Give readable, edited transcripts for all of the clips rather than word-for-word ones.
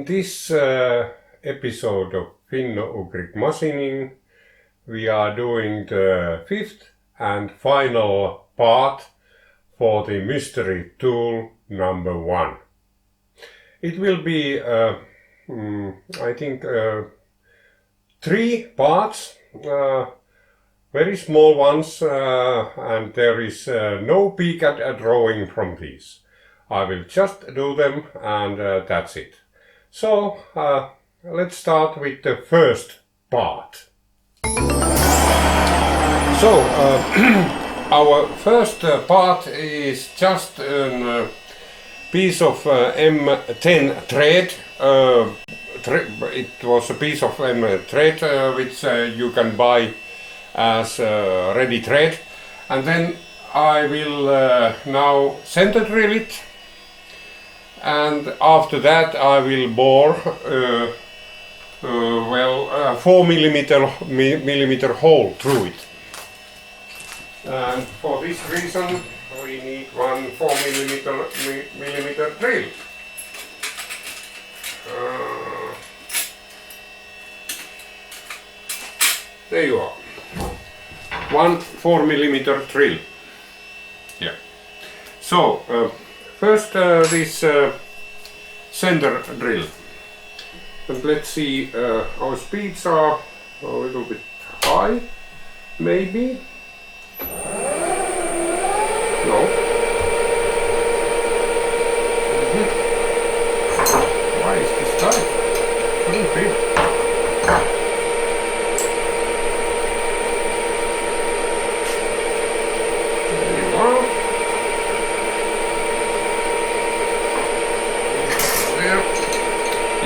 In this episode of Finno-Ugric Machining, we are doing the fifth and final part for the mystery tool number 1. It will be, I think, 3 parts, very small ones, and there is no peek at a drawing from these. I will just do them and that's it. So let's start with the first part. So our first part is just a piece of M10 thread. It was a piece of M thread which you can buy as ready thread, and then I will now center drill it, and after that I will bore 4 millimeter hole through it. And for this reason we need one 4 millimeter drill. There you are. One 4 millimeter drill. Yeah. So first this center drill. And let's see, our speeds are a little bit high, maybe. No. Why is this tight? Couldn't be. There you are. There.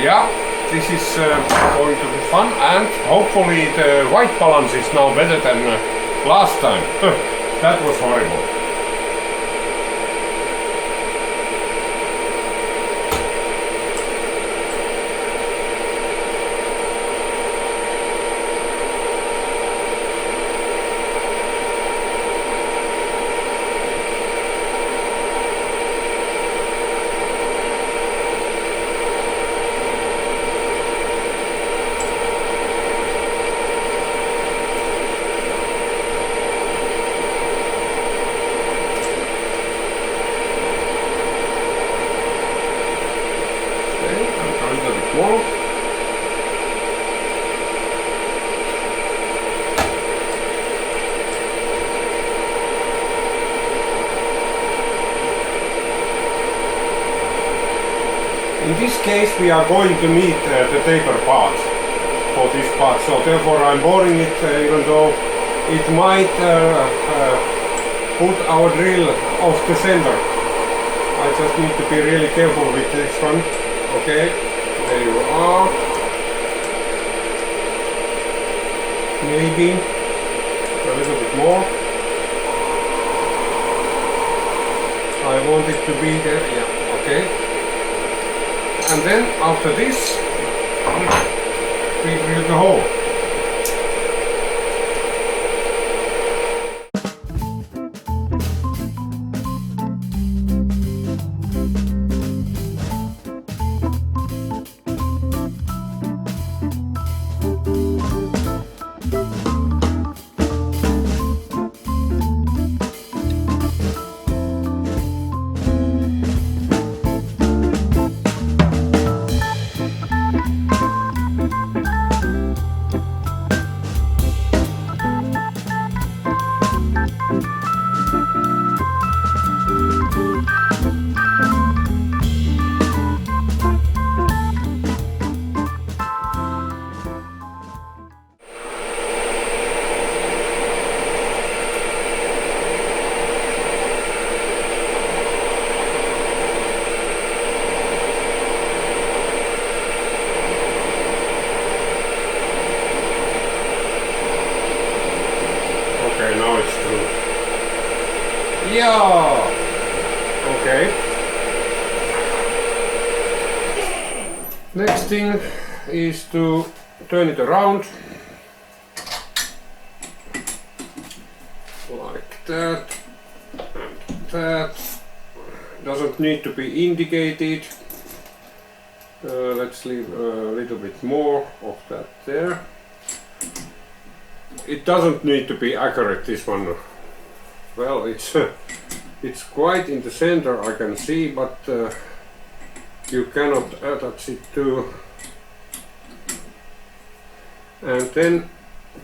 Yeah, this is going to be fun, and hopefully the white balance is now better than last time. That was horrible. In this case we are going to need the taper part for this part, so therefore I'm boring it even though it might put our drill off the center. I just need to be really careful with this one. Okay, there you are. Maybe a little bit more. I want it to be there, yeah, okay. And then after this, we drill the hole. Yeah. Okay. Next thing is to turn it around like that, and that doesn't need to be indicated. Let's leave a little bit more of that there. It doesn't need to be accurate, this one. Well, it's quite in the center, I can see, but you cannot attach it to. And then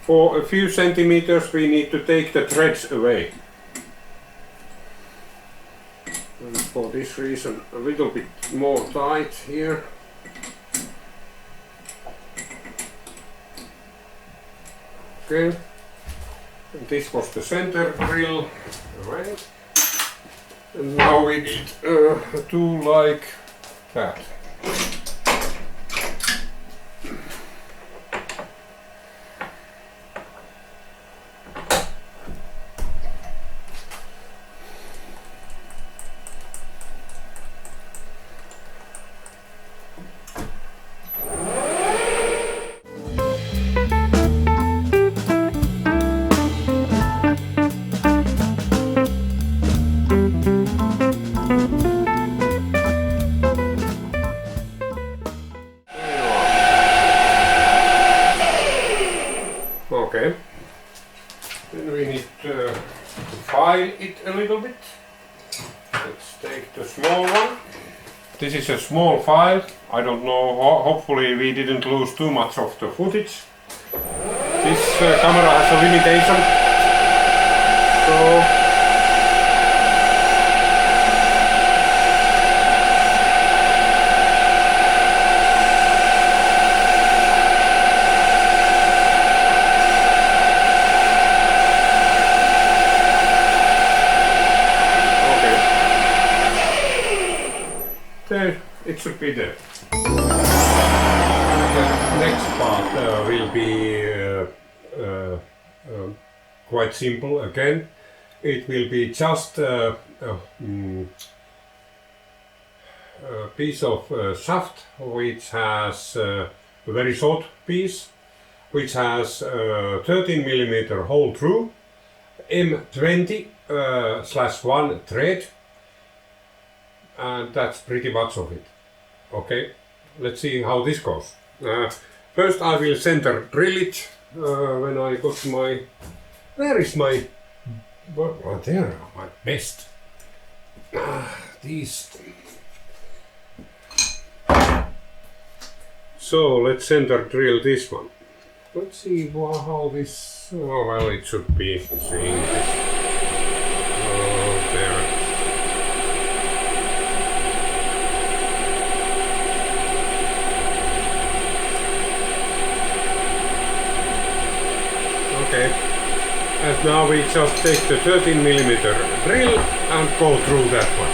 for a few centimeters we need to take the threads away. And for this reason a little bit more tight here. Okay, and this was the center drill, right? And now we need a tool like that. Okay, then we need to file it a little bit. Let's take the small one. This is a small file. I don't know, hopefully we didn't lose too much of the footage. This camera has a limitation. So it should be there. The next part will be quite simple again. It will be just a piece of shaft which has a very short piece, which has 13mm hole through, M20/1 thread, and that's pretty much of it. Okay, let's see how this goes. First I will center drill it when I got my... Where is my... Well, there are my best. These... So let's center drill this one. Let's see how this... Oh, well, it should be seeing this. Oh, there. Okay, and now we just take the 13mm drill and go through that one.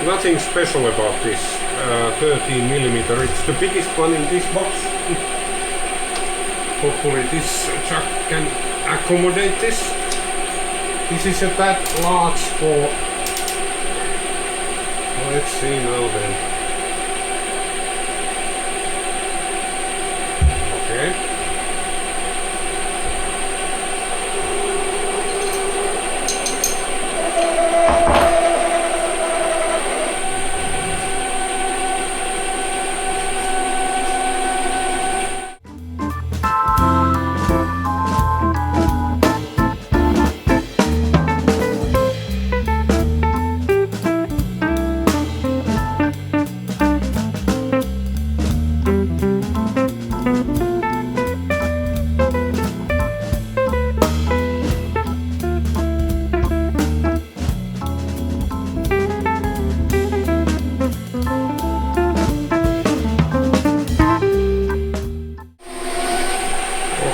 Nothing special about this 13mm, it's the biggest one in this box. Hopefully this chuck can accommodate this. This is a tad large for... Let's see now then. Okay.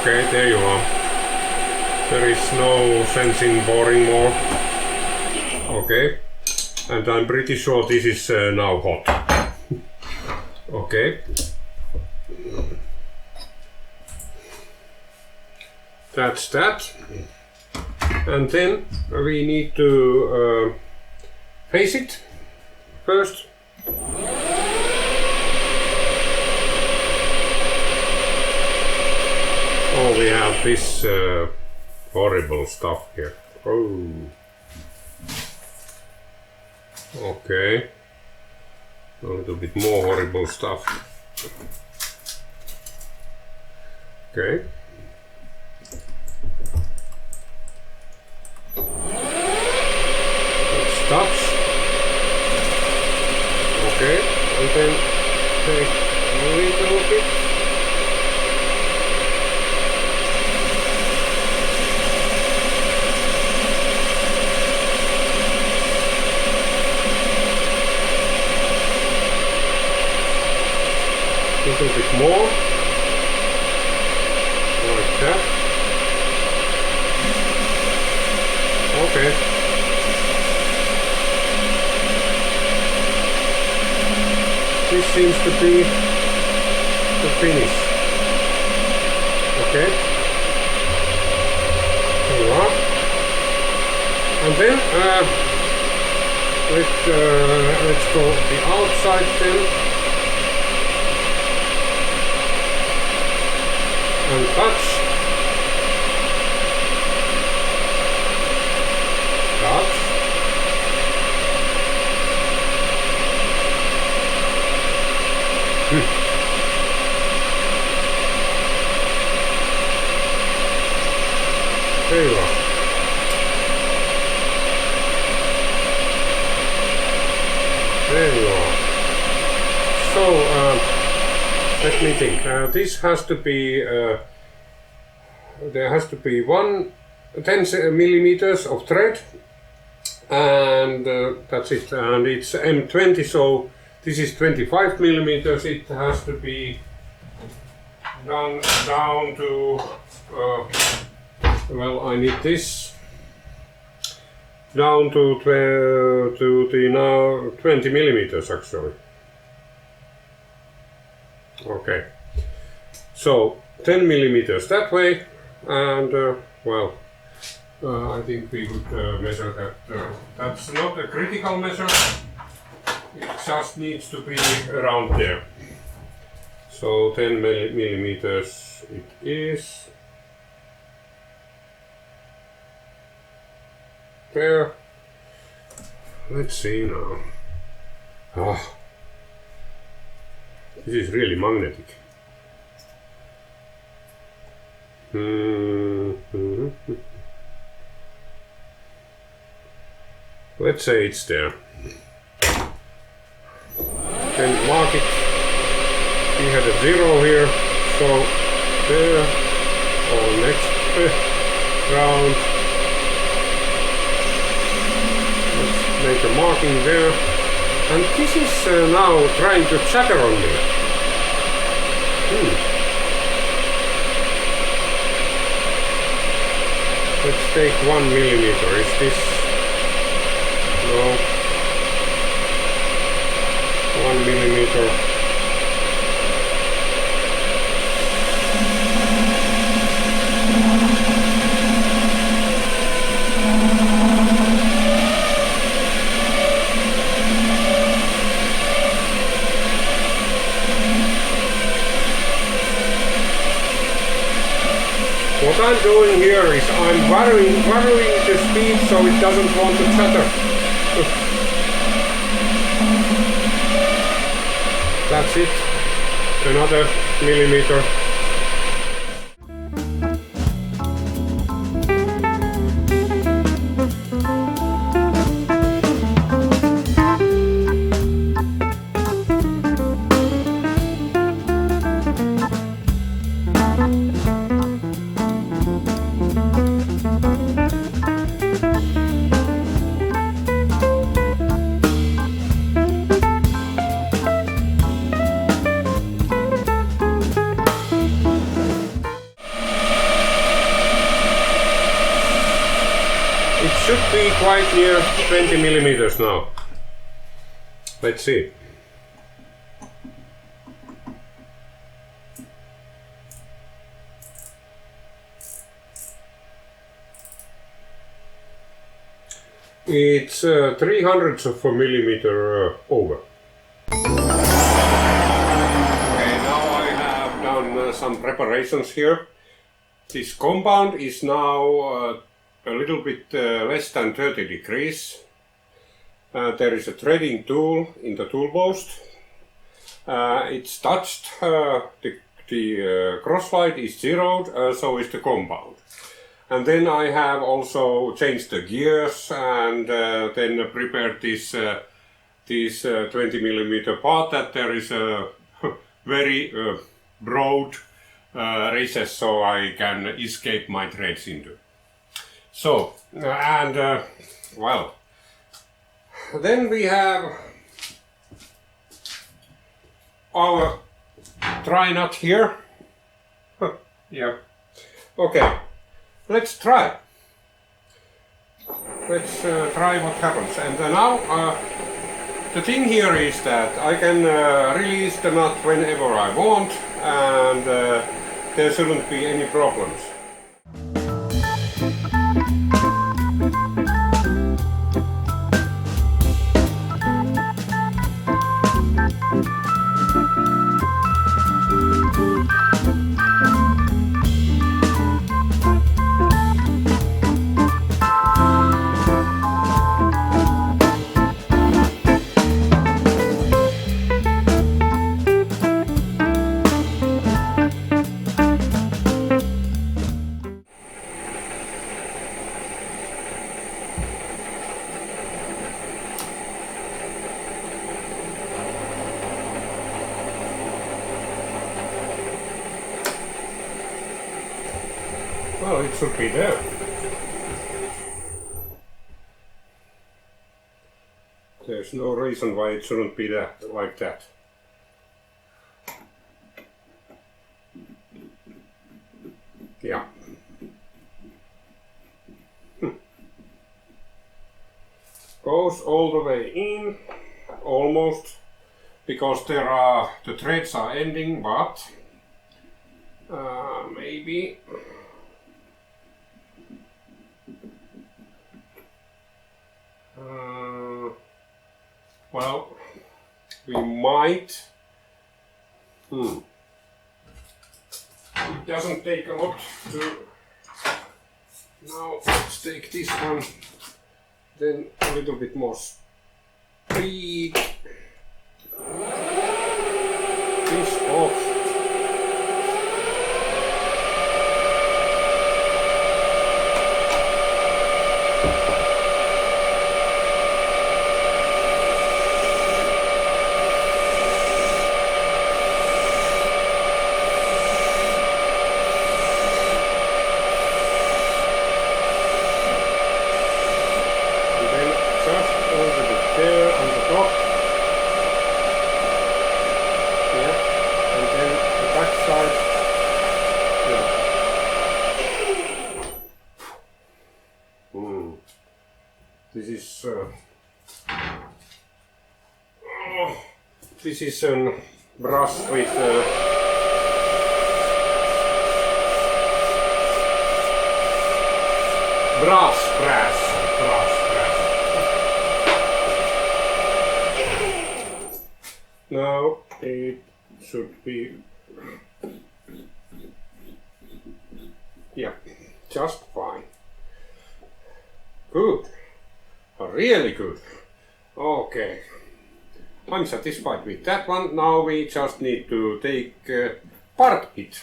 Okay, there you are. There is no sense in boring more. Okay, and I'm pretty sure this is now hot. Okay. That's that. And then we need to face it first. Oh, we have this horrible stuff here. Oh. Okay. A little bit more horrible stuff. Okay. It stops. Okay, and then take a little bit. A little bit more. Like that. Okay. This seems to be the finish. Okay. There you are. And then let's go the outside then. And touch. Touch. There you are. There you are. So, let me think. This has to be, there has to be 10 millimeters of thread, and that's it. And it's M20, so this is 25 millimeters. It has to be done down to, well, I need this down to the now 20 millimeters actually. Okay, so 10 millimeters that way, and well, I think we could measure that. That's not a critical measure, it just needs to be around there. So 10 millimeters it is. There. Let's see now. Oh. This is really magnetic. Let's say it's there. Then mark it. We had a 0 here, so there, or next round. Let's make a marking there. And this is now trying to chatter on me. Let's take 1 millimeter. Is this? No. 1 millimeter. What I'm doing here is I'm varying the speed so it doesn't want to chatter. That's it. Another millimeter. It should be quite near 20 millimeters now. Let's see. It's 300ths of a millimeter over. Okay, now I have done some preparations here. This compound is now a little bit less than 30 degrees. There is a threading tool in the tool post. It's touched, the crosslight is zeroed, so is the compound. And then I have also changed the gears and then prepared this 20mm part that there is a very broad recess so I can escape my threads into. So, and well, then we have our try nut here. Yeah. Okay, let's try. Let's try what happens. And now the thing here is that I can release the nut whenever I want, and there shouldn't be any problems. Well, it should be there. There's no reason why it shouldn't be that, like that. Yeah. Goes all the way in, almost, because the threads are ending, but maybe. Well, we might. It doesn't take a lot to. Now let's take this one, then a little bit more speed. This off. This is a brush with brass. Now it should be, yeah, just fine. Good, really good. Okay. I'm satisfied with that one. Now we just need to take part it.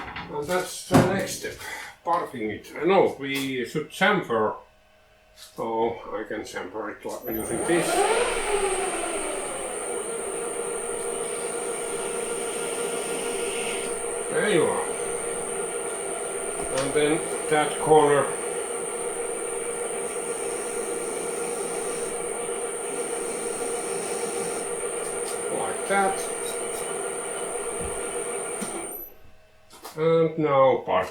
And that's the next step. Parting it. No, we should chamfer. Oh, I can chamfer it using this. There you are. And then that corner. That. And now part.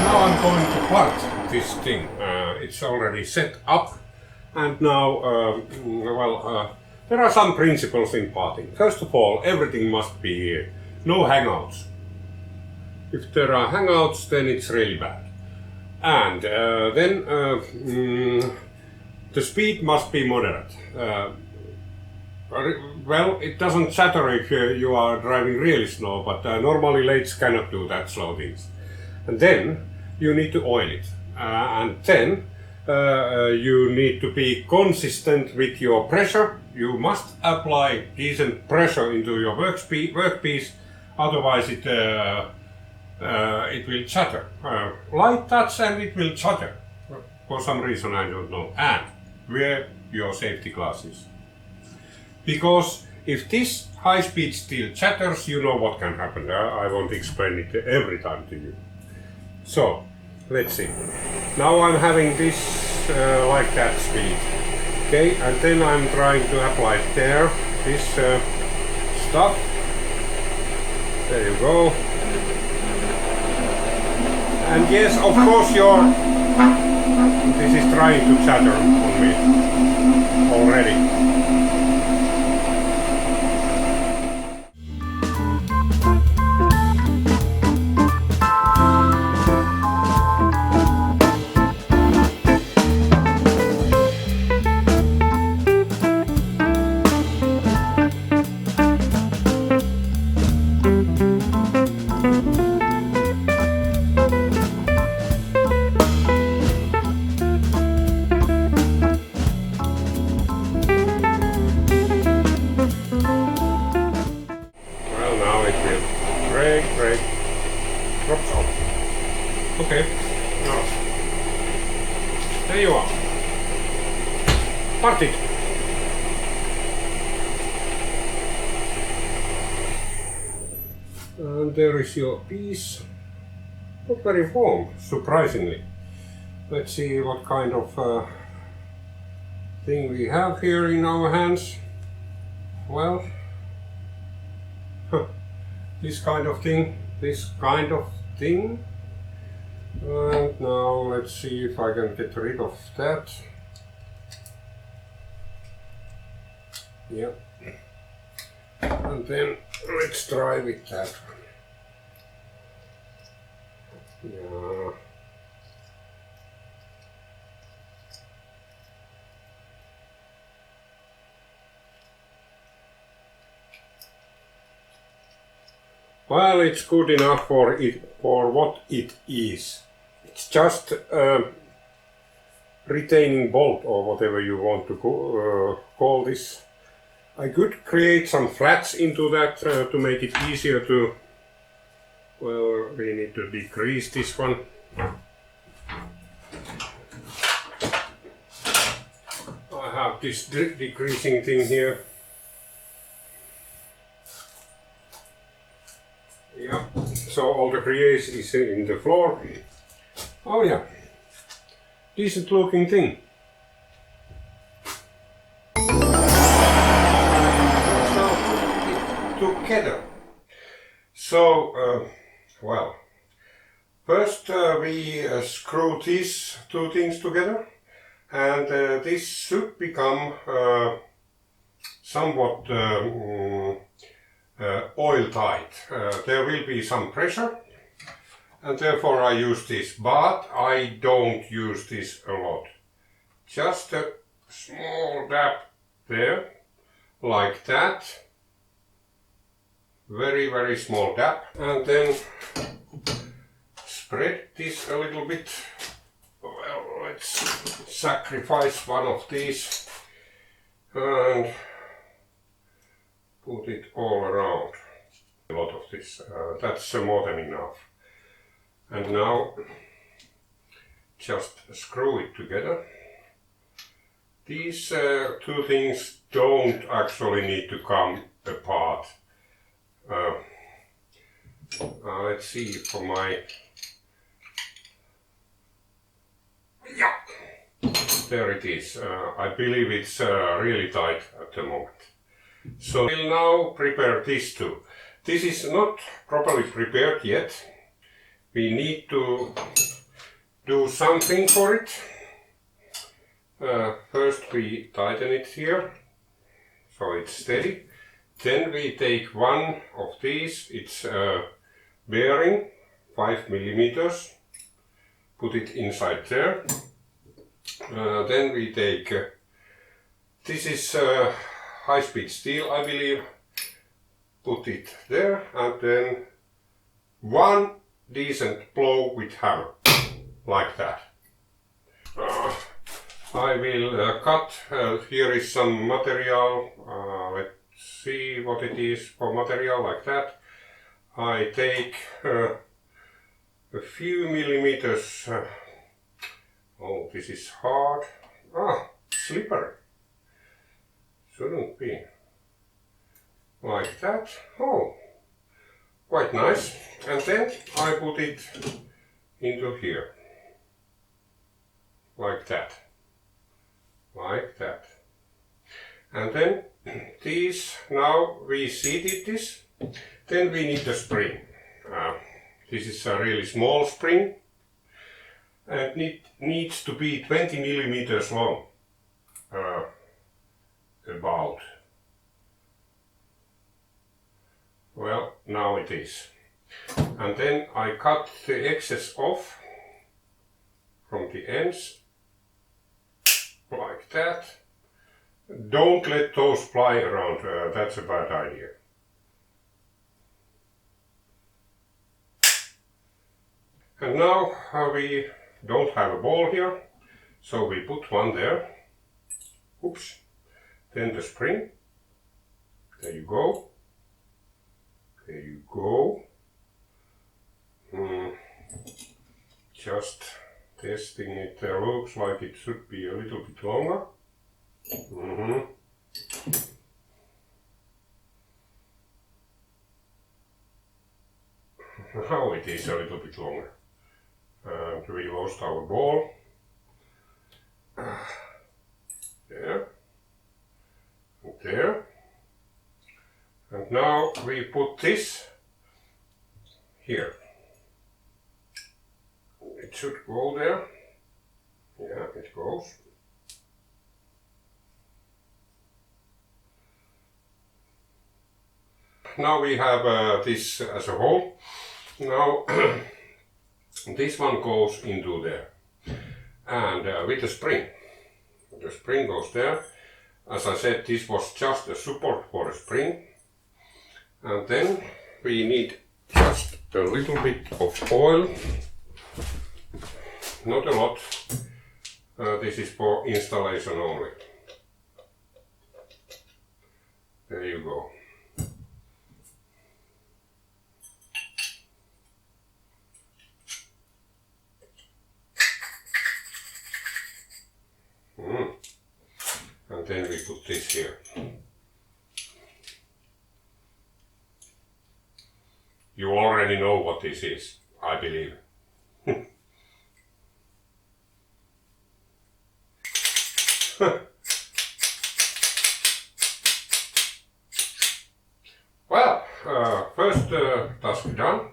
Now I'm going to part this thing. It's already set up, and now, there are some principles in parting. First of all, everything must be no hangouts. If there are hangouts, then it's really bad. And then the speed must be moderate. Well, it doesn't matter if you are driving really slow, but normally lathes cannot do that slow things. And then you need to oil it. And then you need to be consistent with your pressure. You must apply decent pressure into your workpiece, otherwise it will chatter. Light touch and it will chatter. For some reason I don't know. And wear your safety glasses. Because if this high-speed steel chatters, you know what can happen. I won't explain it every time to you. So, let's see. Now I'm having this like that speed. Okay, and then I'm trying to apply there, this stuff. There you go. And yes, of course this is trying to chatter on me already. Break, drops off. Okay, now, there you are. Parted. And there is your piece. Not very warm, surprisingly. Let's see what kind of thing we have here in our hands. Well, this kind of thing. And now let's see if I can get rid of that. Yeah. And then let's try with that one. Yeah. Well, it's good enough for what it is. It's just a retaining bolt or whatever you want to call this. I could create some flats into that to make it easier to. Well, we need to decrease this one. I have this decreasing thing here. Yeah, so all the grease is in the floor. Oh yeah, decent looking thing. Together. So, well, first we screw these two things together, and this should become somewhat oil tight. There will be some pressure, and therefore I use this, but I don't use this a lot. Just a small dab there, like that. Very, very small dab, and then spread this a little bit. Well, let's sacrifice one of these and put it all around. A lot of this, that's more than enough. And now just screw it together. These two things don't actually need to come apart. Let's see for my. Yeah, there it is. I believe it's really tight at the moment. So we'll now prepare these two. This is not properly prepared yet. We need to do something for it. First we tighten it here, so it's steady. Then we take one of these, it's bearing, 5 millimeters, put it inside there. Then we take, this is high-speed steel, I believe, put it there, and then one decent blow with hammer, like that. I will cut. Here is some material. Let's see what it is for material like that. I take a few millimeters. Oh, this is hard. Ah, slippery. Shouldn't be. Like that. Oh, quite nice. And then I put it into here. Like that. Like that. And then these, now we seated this. Then we need a spring. This is a really small spring. And it needs to be 20 millimeters long. About. Well, now it is. And then I cut the excess off from the ends. Like that. Don't let those fly around, that's a bad idea. And now we don't have a ball here, so we put one there. Oops. Then the spring. There you go. There you go. Just testing it. Looks like it should be a little bit longer. Now it is a little bit longer. And we lost our ball. There. And there. And now we put this here. It should go there. Yeah, it goes. Now we have this as a whole. Now this one goes into there. And with the spring. The spring goes there. As I said, this was just a support for a spring. And then we need just a little bit of oil. Not a lot. This is for installation only. There you go. And then we put this here. You already know what this is, I believe. Well, first task done.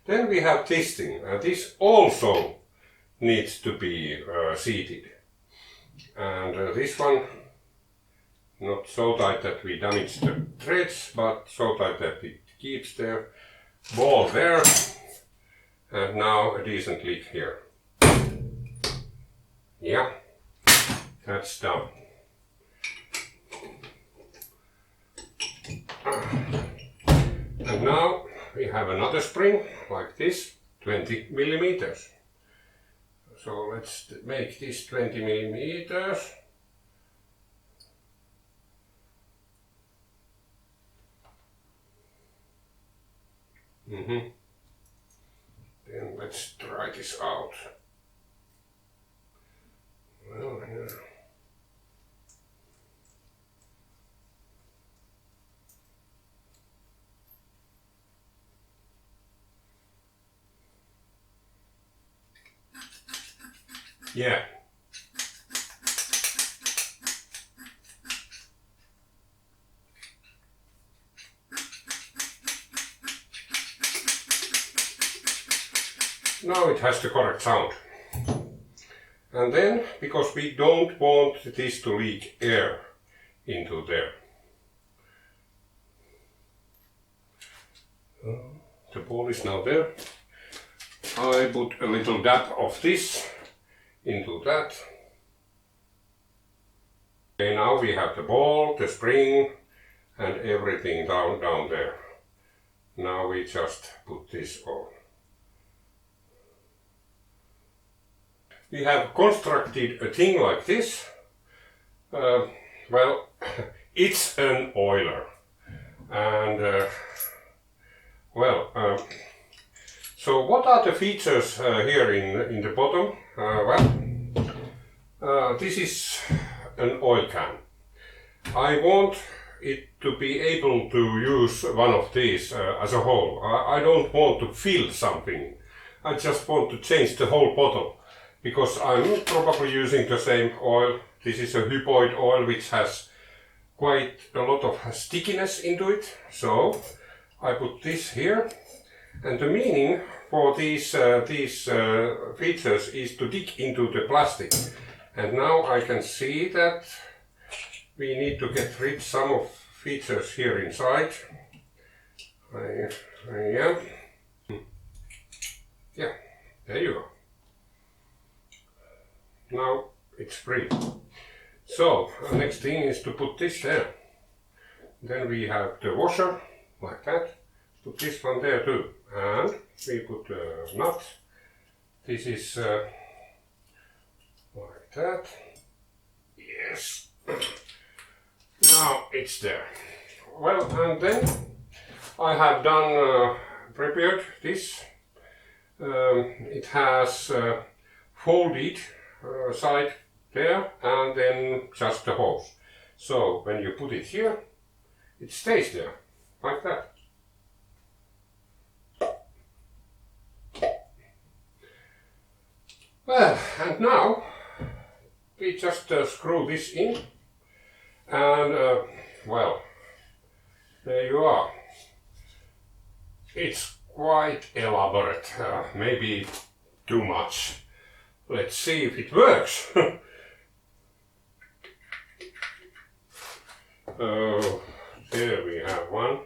Then we have this thing. This also needs to be seated. And this one, not so tight that we damage the threads, but so tight that it keeps the ball there. And now a decent leak here. Yeah, that's done. And now we have another spring like this, 20 millimeters. So let's make this 20 millimeters. Then let's try this out. Well, yeah. Yeah. Now it has the correct sound. And then, because we don't want this to leak air into there. The ball is now there. I put a little dab of this into that. Okay, now we have the ball, the spring and everything down there. Now we just put this on. we have constructed a thing like this. Well, it's an oiler, and so what are the features here in the bottom? This is an oil can. I want it to be able to use one of these as a whole. I don't want to fill something. I just want to change the whole bottle, because I'm probably using the same oil. This is a hypoid oil which has quite a lot of stickiness into it. So I put this here, and the meaning for these features is to dig into the plastic. And now I can see that we need to get rid of some of features here inside. Yeah, there you go. Now it's free. So the next thing is to put this there. Then we have the washer, like that. Put this one there too. And we put the nut. This is like that. Yes. Now it's there. Well, and then I have done prepared this. It has folded side there, and then just the hose. So when you put it here, it stays there like that. Well, and now we just screw this in, and well, there you are. It's quite elaborate, maybe too much. Let's see if it works. There we have one.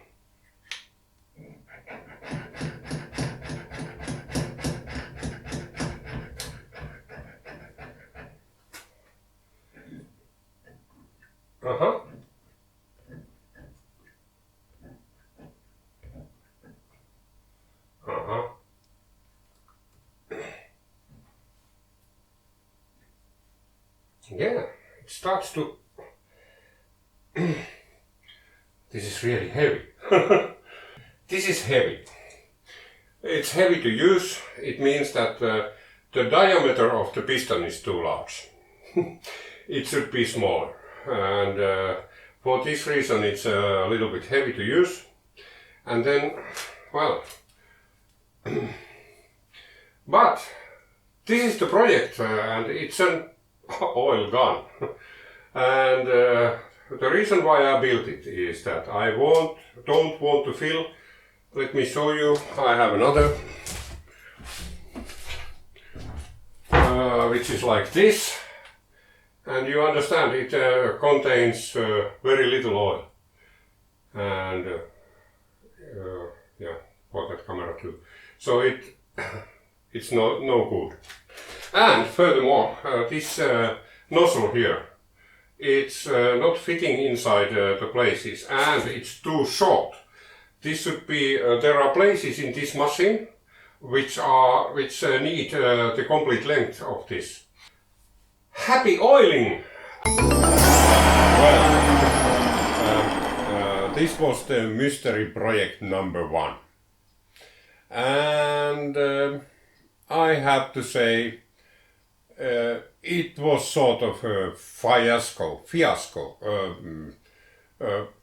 Uh-huh. Uh-huh. Yeah, it starts to... This is really heavy. This is heavy. It's heavy to use. It means that the diameter of the piston is too large. It should be smaller. And for this reason it's a little bit heavy to use. And then, well, but this is the project, and it's an oil gun. And the reason why I built it is that I don't want to fill. Let me show you. I have another, which is like this. And you understand, it contains very little oil. And yeah, for that camera too. So it's no good. And furthermore, this nozzle here, it's not fitting inside the places, and it's too short. This should be. There are places in this machine which need the complete length of this. Happy oiling! Well, this was the mystery project number 1. And I have to say, it was sort of a fiasco,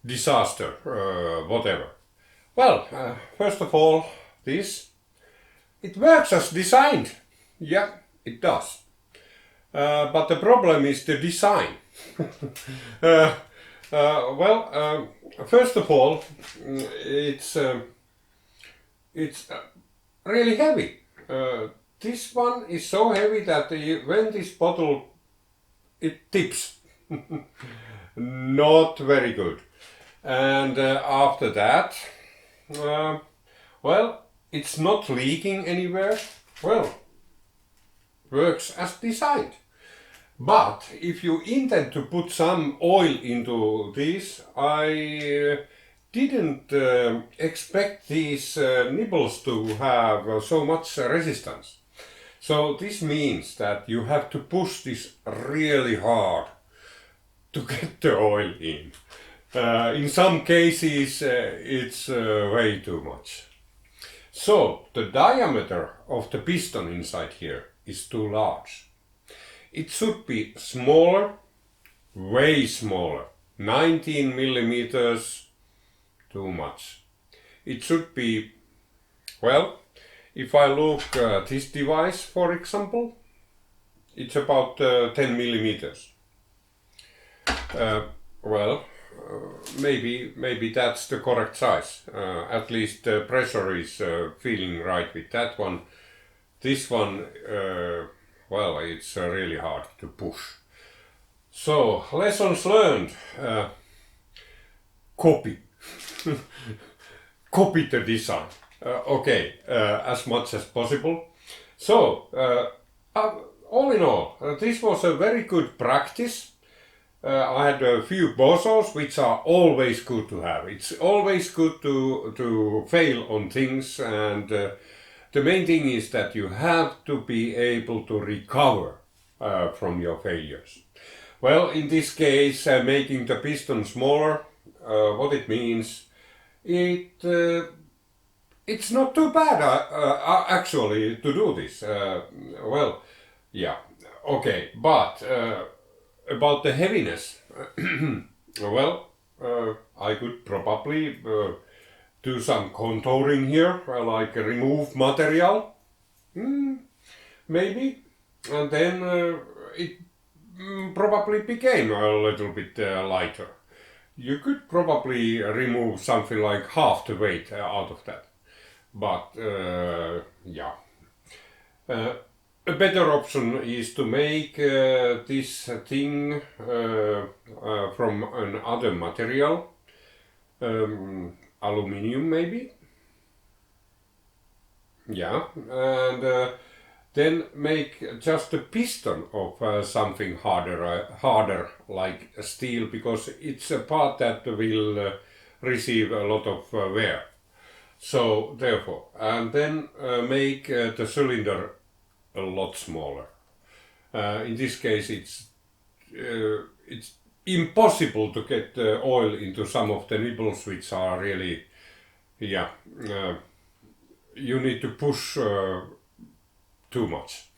disaster, whatever. Well, first of all, it works as designed. Yeah, it does. But the problem is the design. First of all, it's really heavy. This one is so heavy that when this bottle, it tips. Not very good. And after that, well, it's not leaking anywhere. Well, works as designed. But if you intend to put some oil into this, I didn't expect these nibbles to have so much resistance. So this means that you have to push this really hard to get the oil in. In some cases it's way too much. So the diameter of the piston inside here is too large. It should be smaller, way smaller. 19 millimeters, too much. It should be, well, if I look at this device, for example, it's about 10 millimeters. Maybe that's the correct size. At least the pressure is feeling right with that one. This one, well, it's really hard to push. So, lessons learned. Copy. Copy the design. Okay, as much as possible. So, all in all, this was a very good practice. I had a few bozos, which are always good to have. It's always good to fail on things, and the main thing is that you have to be able to recover from your failures. Well, in this case, making the piston smaller, what it means, it's not too bad actually to do this. Well, yeah, okay, but about the heaviness, well, I could probably do some contouring here, like remove material, maybe, and then it probably became a little bit lighter. You could probably remove something like half the weight out of that, but yeah. A better option is to make this thing from another material, aluminium maybe, yeah, and then make just a piston of something harder like steel, because it's a part that will receive a lot of wear. So therefore, and then make the cylinder a lot smaller. In this case, it's impossible to get oil into some of the nibbles, which are really, yeah, you need to push too much.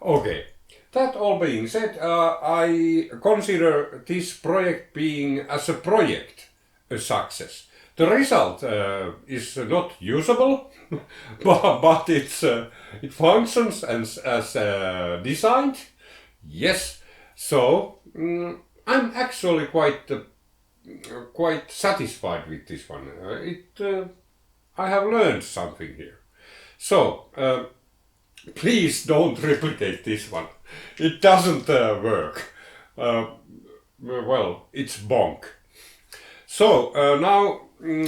Okay, that all being said, I consider this project being, as a project, a success. The result is not usable, but it functions as designed. Yes, so I'm actually quite satisfied with this one. I have learned something here. So please don't replicate this one. It doesn't work. Well, it's bonk. So now. In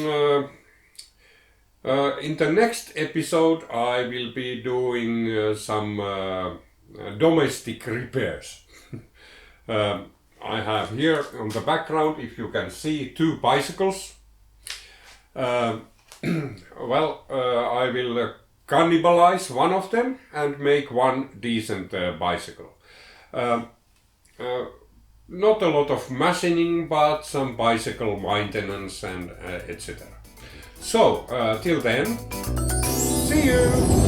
the next episode I will be doing some domestic repairs. I have here on the background, if you can see, 2 bicycles. Well, I will cannibalize one of them and make one decent bicycle. Not a lot of machining, but some bicycle maintenance and etc. So, till then, see you!